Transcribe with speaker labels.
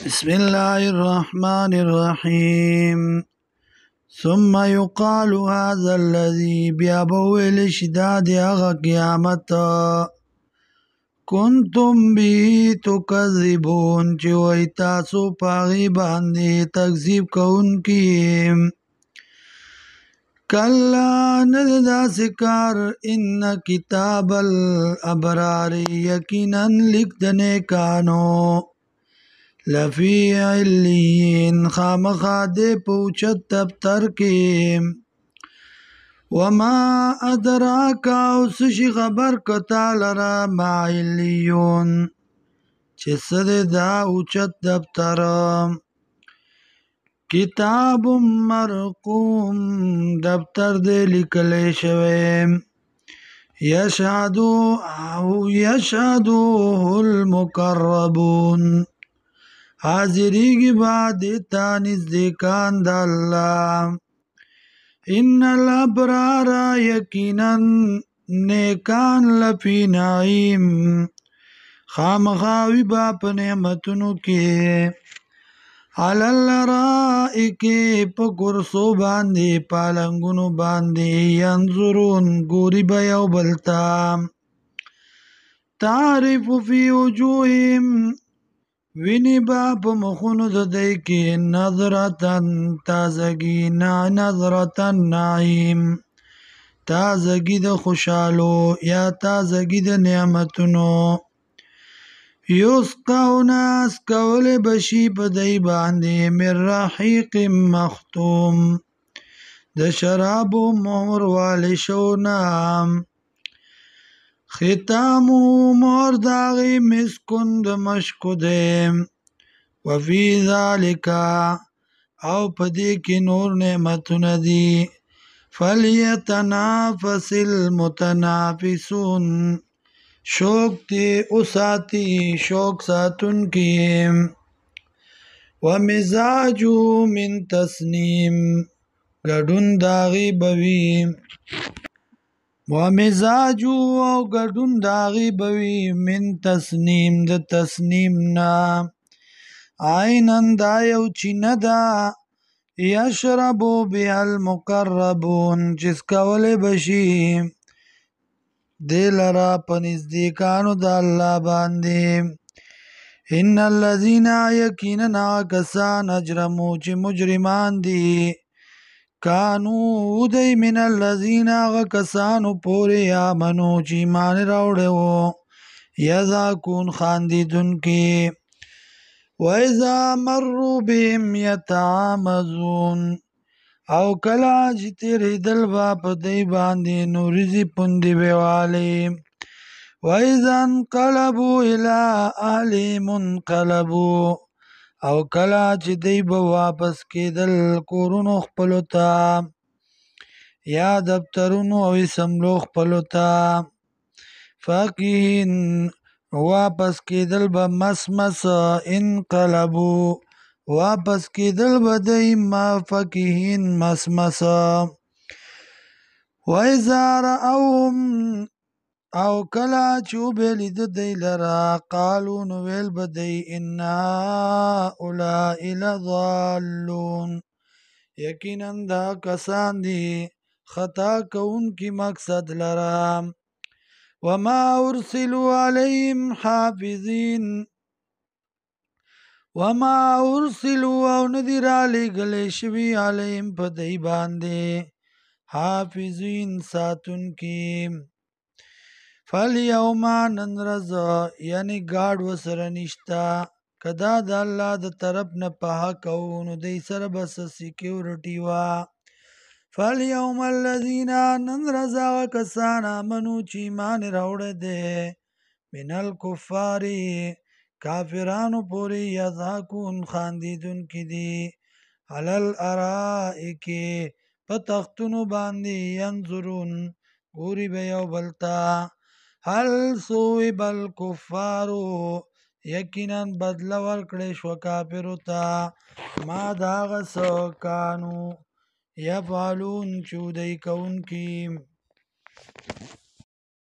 Speaker 1: بسم الله الرحمن الرحيم ثم يقال هذا الذي بيابويل شداد اغا قيامت كنتم به تكذبون چوئی تاسو پاغي باندې تکذیب کون کی کلا نددا سکار ان کتاب الابرار یقینا لکدنے کانو لفی علیین خامخا دے پوچت دفتر کی وما ادراکا اسشی خبر کتا لرا ما علیون چسد دا اوچت دفتر کتاب مرقوم دفتر دے لکلے شویم یشهدو المقربون حاضری کی بعد تانیز دیکان دا اللہ ان الابرار یقینا نیکان لفی نعیم خامخاوی باپ نعمتنو کی علل رائکی پا کرسو باندی پالنگونو باندی ینظرون گوری بیو بلتا تعرف فی وجوہم وینی باپ مخونو ددائی کی نظرتن تازگی نظرتن نعیم تازگی د خوشالو یا تازگی د نعمتنو یسقونا اسکول بشی پدائی باندی من رحیق مختوم د شرابو مهر والی شونا ختامو مهر داغی مسکن د مشکو دیم وفی ذالکا او پدی کی نور نعمتون دی فلیتنافس المتنافسون شوق تی اساتی شوق ساتن کی ومزاجو من تسنیم گڑن داغی بوی ومزاجو او گڑن داغی بوی من تسنیم د تسنیم نا عینن دایو چیندا یشربو بی المقربون جس کولی بشی دیل را پنزدیکانو دا اللہ باندی ان الذین یقینا کسان اجرمو چی مجرمان دی کانو دی من الذین آغا کسانو پوری آمنو چی ایمان راوڑے ہو یذاکون خاندیدن کی وَإِذَا مَرُّوا بِهِمْ يَتَعَامَزُونَ او کلا چی تیری دل با پدی باندی نوریزی پندی بیوالی وَإِذَا انقلبوا إِلَىٰ أَهْلِهِمُ انقلبوا او کلا چی دی با واپس کی دل کورونو خپلوتا یا دفترونو او اسملو خپلوتا فقیهن واپس کی دل با مسمس انقلبو واپس کی دل با دی ما فقیهن مسمس وَإِذَا رَأَوْهُمْ او کلا چو بیلی دی لرا قالو نویل بدی انا اولائی لضالون یقینا دا کسان دی خطا کون کی مقصد لرا وما ارسلوا علیہم حافظین وما ارسلوا او ندر علی گلی شوی علیہم پدی باندے حافظین ساتن کی فالیوما ننرز یعنی گاڑ و سرنشتا کدا دا اللہ دا طرف نا پاہا کونو دی سر بس سیکیورٹیوا فالیوم الذین ننرز آغا کسان آمنو چی ایمان روڑ دے من الکفاری کافرانو پوری یضحکون خاندیدن کی دی علل ارائکی پتختنو باندی ینظرون گوری بیو بلتا حل صوب الکفارو یقینا بدل ورکڑی شو کافرو تا ما داغس کانو یفعلون چودئی کون کی